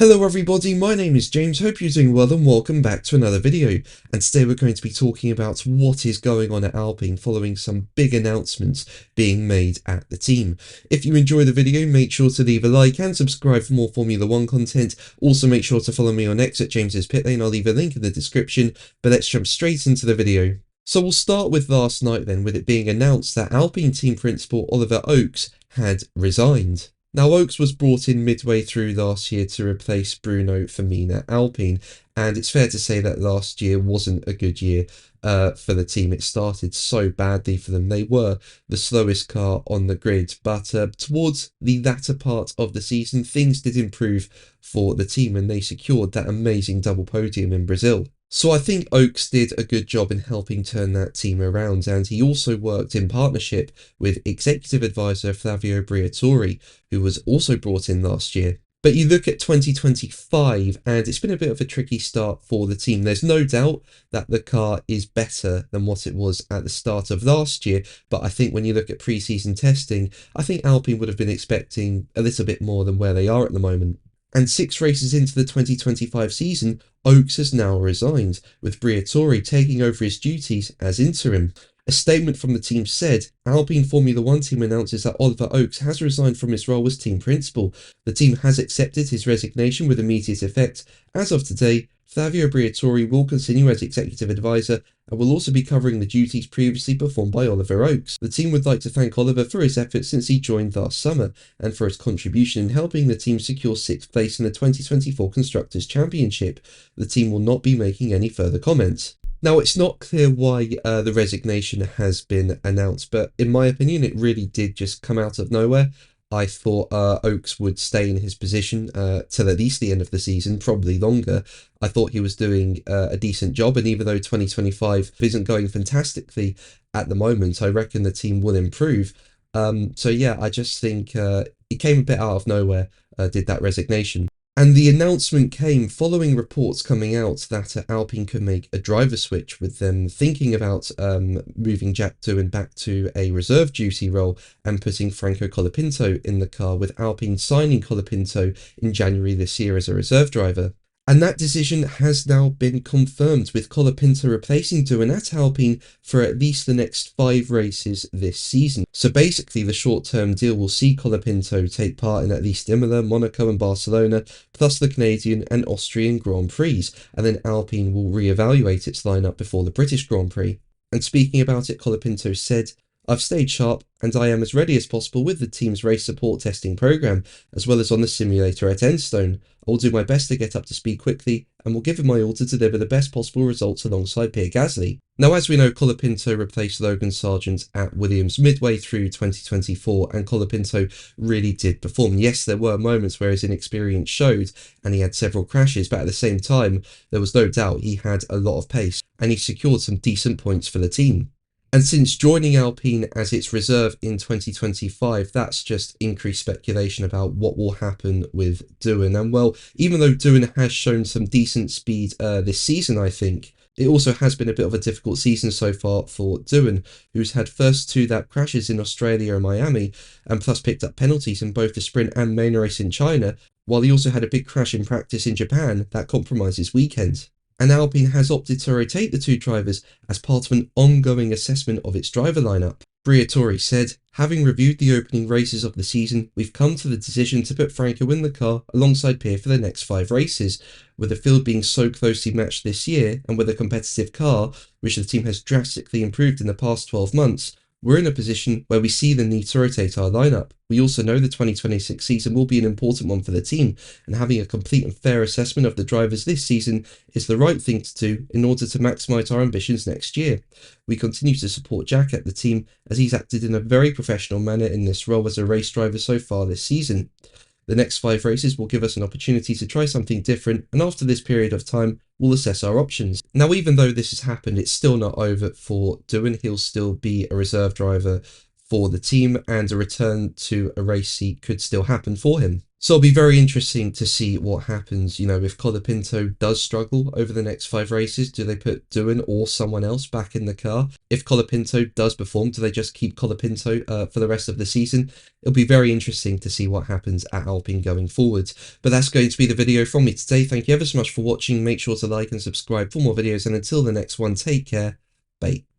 Hello everybody, my name is James, hope you're doing well and welcome back to another video. And today we're going to be talking about what is going on at Alpine following some big announcements being made at the team. If you enjoy the video, make sure to leave a like and subscribe for more Formula 1 content. Also make sure to follow me on X at James's Pit Lane, I'll leave a link in the description, but let's jump straight into the video. So we'll start with last night then, with it being announced that Alpine team principal Oliver Oakes had resigned. Now, Oakes was brought in midway through last year to replace Bruno Firmin at Alpine, and it's fair to say that last year wasn't a good year for the team. It started so badly for them. They were the slowest car on the grid, but towards the latter part of the season, things did improve for the team, and they secured that amazing double podium in Brazil. So I think Oakes did a good job in helping turn that team around, and he also worked in partnership with executive advisor Flavio Briatore, who was also brought in last year. But you look at 2025 and it's been a bit of a tricky start for the team. There's no doubt that the car is better than what it was at the start of last year, but I think when you look at pre-season testing, I think Alpine would have been expecting a little bit more than where they are at the moment. And 6 races into the 2025 season, Oakes has now resigned, with Briatore taking over his duties as interim. A statement from the team said, Alpine Formula 1 team announces that Oliver Oakes has resigned from his role as team principal. The team has accepted his resignation with immediate effect. As of today, Flavio Briatore will continue as executive advisor and will also be covering the duties previously performed by Oliver Oakes. The team would like to thank Oliver for his efforts since he joined last summer and for his contribution in helping the team secure 6th place in the 2024 Constructors' Championship. The team will not be making any further comments. Now, it's not clear why the resignation has been announced, but in my opinion, it really did just come out of nowhere. I thought Oakes would stay in his position till at least the end of the season, probably longer. I thought he was doing a decent job, and even though 2025 isn't going fantastically at the moment, I reckon the team will improve. So yeah, I just think it came a bit out of nowhere, did that resignation. And the announcement came following reports coming out that Alpine could make a driver switch, with them thinking about moving Jack Doohan back to a reserve duty role and putting Franco Colapinto in the car, with Alpine signing Colapinto in January this year as a reserve driver. And that decision has now been confirmed, with Colapinto replacing Doohan at Alpine for at least the next 5 races this season. So basically the short-term deal will see Colapinto take part in at least Imola, Monaco and Barcelona, plus the Canadian and Austrian Grand Prix, and then Alpine will re-evaluate its lineup before the British Grand Prix. And speaking about it, Colapinto said, I've stayed sharp and I am as ready as possible with the team's race support testing program, as well as on the simulator at Enstone. I will do my best to get up to speed quickly and will give it my all to deliver the best possible results alongside Pierre Gasly. Now, as we know, Colapinto replaced Logan Sargent at Williams midway through 2024, and Colapinto really did perform. Yes, there were moments where his inexperience showed and he had several crashes, but at the same time, there was no doubt he had a lot of pace and he secured some decent points for the team. And since joining Alpine as its reserve in 2025, that's just increased speculation about what will happen with Doohan. And well, even though Doohan has shown some decent speed this season, I think, it also has been a bit of a difficult season so far for Doohan, who's had first 2 lap crashes in Australia and Miami, and plus picked up penalties in both the sprint and main race in China, while he also had a big crash in practice in Japan that compromised his weekend. And Alpine has opted to rotate the 2 drivers as part of an ongoing assessment of its driver lineup. Briatore said, having reviewed the opening races of the season, we've come to the decision to put Franco in the car alongside Pierre for the next 5 races. With the field being so closely matched this year, and with a competitive car, which the team has drastically improved in the past 12 months, we're in a position where we see the need to rotate our lineup. We also know the 2026 season will be an important one for the team, and having a complete and fair assessment of the drivers this season is the right thing to do in order to maximise our ambitions next year. We continue to support Jack at the team, as he's acted in a very professional manner in this role as a race driver so far this season. The next 5 races will give us an opportunity to try something different, and after this period of time, we'll assess our options. Now, even though this has happened, it's still not over for Doohan. He'll still be a reserve driver for the team, and a return to a race seat could still happen for him. So it'll be very interesting to see what happens, if Colapinto does struggle over the next 5 races. Do they put Doohan or someone else back in the car? If Colapinto does perform, do they just keep Colapinto for the rest of the season? It'll be very interesting to see what happens at Alpine going forward. But that's going to be the video from me today. Thank you ever so much for watching. Make sure to like and subscribe for more videos, and until the next one, take care. Bye.